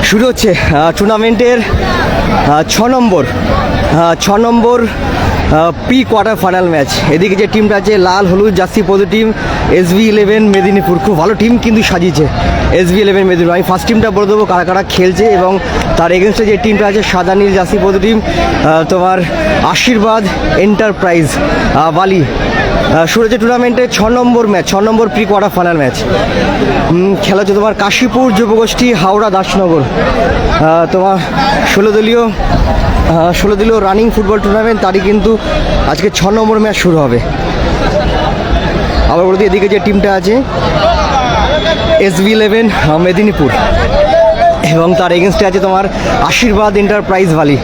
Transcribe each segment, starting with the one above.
শুরু হচ্ছে টুর্নামেন্টের 6 number pre quarter final match. এদিকে যে টিমটা আছে লাল হলুদ জার্সি পরে টিম SB11 মেদিনীপুর, খুব ভালো টিম কিন্তু সাজিয়েছে SB11 মেদিনীপুর। আমি ফার্স্ট টিমটা বলে দেবো কারা কারা খেলছে এবং তার এগেনস্টে যে টিমটা আছে সাদা নীল জার্সি পরে টিম তোমার আশীর্বাদ এন্টারপ্রাইজ বালি। শুরু হচ্ছে টুর্নামেন্টের 6 number pre quarter final match. খেলা হচ্ছে তোমার কাশীপুর যুবগোষ্ঠী হাওড়া দাসনগর। তোমার 16 দলীয় রানিং ফুটবল টুর্নামেন্ট, তারই কিন্তু আজকে 6 নম্বর ম্যাচ শুরু হবে। আবার বলতে এদিকে যে টিমটা আছে SB11 মেদিনীপুর এবং তার এগেনস্টে আছে তোমার আশীর্বাদ এন্টারপ্রাইজ বালি।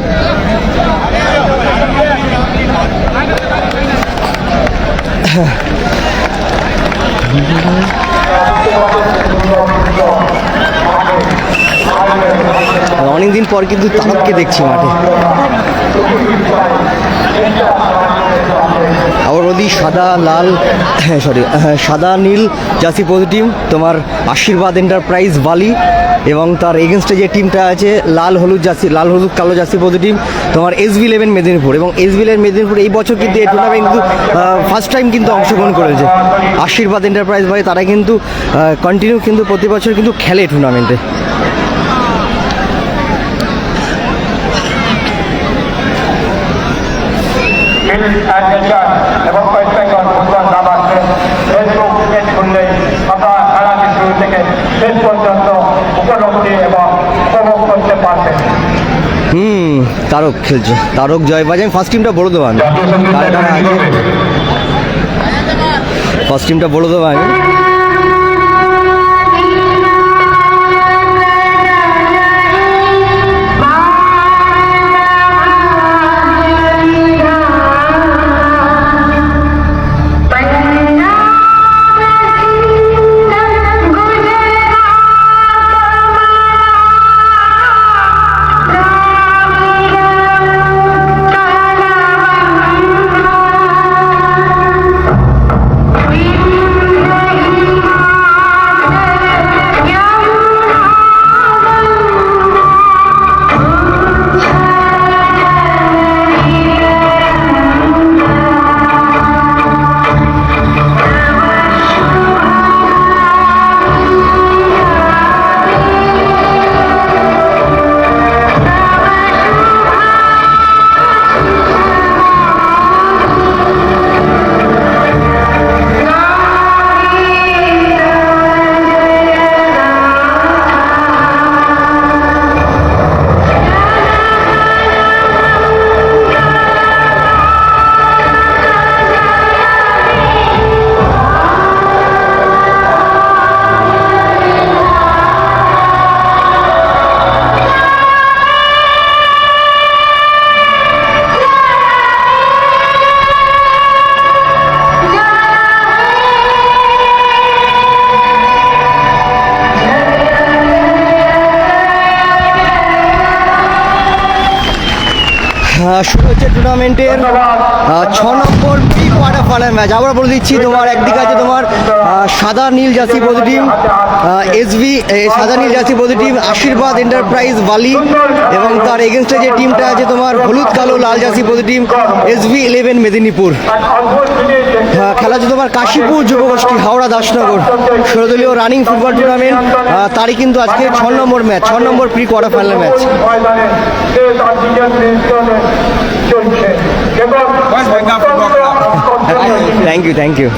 অনেকদিন পর কিন্তু তারককে দেখছি মাঠে। আবার ওদি সাদা নীল জার্সি পরে টিম তোমার আশীর্বাদ এন্টারপ্রাইজ বালি এবং তার এগেনস্টে যে টিমটা আছে লাল হলুদ কালো জার্সি পরে টিম তোমার SB11 মেদিনীপুর। এবং SB11 মেদিনীপুর এই বছর কিন্তু এই টুর্নামেন্ট কিন্তু ফার্স্ট টাইম কিন্তু অংশগ্রহণ করেছে। আশীর্বাদ এন্টারপ্রাইজ বালি তারা কিন্তু কন্টিনিউ কিন্তু প্রতি বছর কিন্তু খেলে টুর্নামেন্টে। এবং কয়েকজন ফুটবল নামাচ্ছে ফেসবুক পেজ খুললে আপনারা খেলাটি শুরু থেকে শেষ পর্যন্ত উপলব্ধি এবং উপভোগ করতে পারবেন। তারক খেলছে, তারক জয়বাজ। আমি ফার্স্ট টিমটা বলে দেবো আমি শুরু হচ্ছে টুর্নামেন্টের 6 number pre quarter final match. আবার বলে দিচ্ছি তোমার একদিকে আছে তোমার সাদা নীল জার্সি পরে টিম আশীর্বাদ এন্টারপ্রাইজ বালি এবং তার এগেনস্টে যে টিমটা আছে তোমার হলুদ কালো লাল জার্সি পরে টিম SB11 মেদিনীপুর। খেলা হচ্ছে তোমার কাশীপুর যুবগোষ্ঠী হাওড়া দাসনগর 16 দলীয় রানিং ফুটবল টুর্নামেন্ট, তারই কিন্তু আজকে 6 number pre quarter final match. Thank you.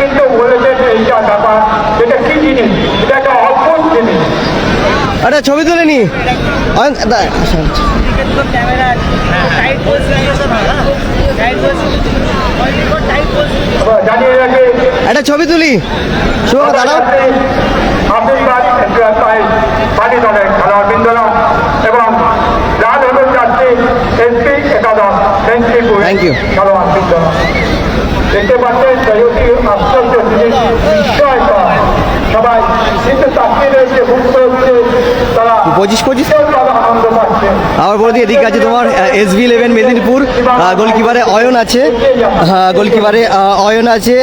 কিন্তু বলেছেন এইটা ব্যাপার, এটা কি জিনিস, এটা একটা অদ্ভুত জিনিস। আরে ছবি তুলে নি একটা ছবি তুলি দাঁড়াও। পানি দলের খেলোয়াড়বৃন্দরা এবং লাল হলুদ যাচ্ছে SB11 মেদিনীপুর খেলোয়াড়বৃন্দরা দেখতে পাচ্ছেন আশ্চর্য জিনিস, বিস্ময়কর। সবাই কিন্তু তাকিয়ে রয়েছে, মুক্ত হচ্ছে, তারা 25-25। আনন্দ পাচ্ছে। আবার বলে দিই এদিকে আছে তোমার SB11 মেদিনীপুর, গোলকিপারে অয়ন আছে, গোলকিপারে অয়ন আছে,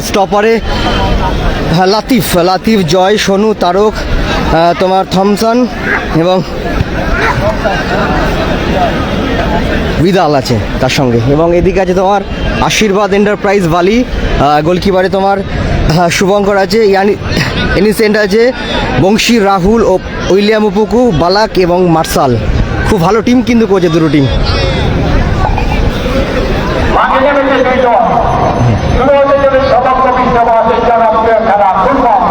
স্টপারে লাতিফ, জয়, সোনু, তারক, তোমার থমসন এবং বিদাল আছে তার সঙ্গে। এবং এদিকে আছে তোমার আশীর্বাদ এন্টারপ্রাইজ বালি, গোলকিপারে তোমার শুভঙ্কর আছে, ইনিসেন্ট আছে, বংশী, রাহুল ও উইলিয়াম উপুকু, বালাক এবং মার্শাল। খুব ভালো টিম কিন্তু কোচে দুটো টিম। মাঠে নেমেছে দুই দল। শুরু হতে চলে সমগ্র বিশ্ববাসীর জনপ্রিয় খেলা ফুটবল।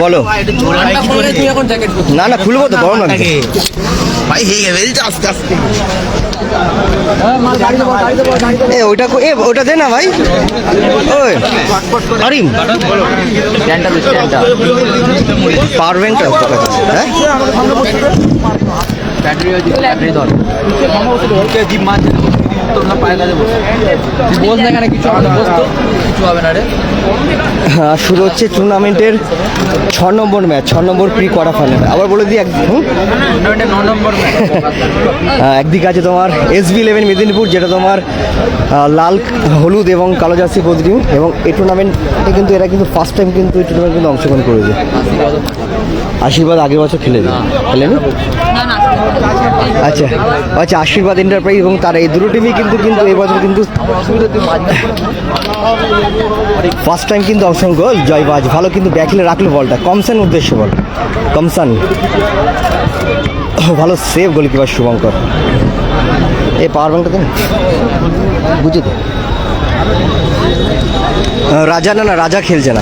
বলো। না না খুলবো তো, গরম লাগছে। ভাই হয়ে গেছে আস্তে আস্তে। ওটা দে না ভাই। ওই আরিম পাওয়ার ব্যাংকটা হ্যাঁ শুরু হচ্ছে টুর্নামেন্টের 6 নম্বর match, 6 number pre quarter final. আবার বলে দিই একদিকে আছে তোমার SB11 মেদিনীপুর, যেটা তোমার লাল, হলুদ এবং কালো জার্সি পজিটিভ। এবং এই টুর্নামেন্টে কিন্তু এরা কিন্তু ফার্স্ট টাইম কিন্তু এই টুর্নামেন্ট কিন্তু অংশগ্রহণ করেছে। আশীর্বাদ আগের বছর খেলেনি? আচ্ছা আচ্ছা, আশীর্বাদ এন্টারপ্রাইজ এবং তারা এই দুটো টিমই কিন্তু এবছর কিন্তু ফার্স্ট টাইম কিন্তু অংশগ্রহণ করল। জয়বাজ ভালো কিন্তু ব্যাকলে রাখলো বলটা, কমসান উদ্দেশ্যে বল, কমসান ভালো সেভ, গোলকিপার শুভঙ্কর। এই পাওয়ার ব্যাংকটা দেন বুঝে তো। রাজা না রাজা খেলছে না।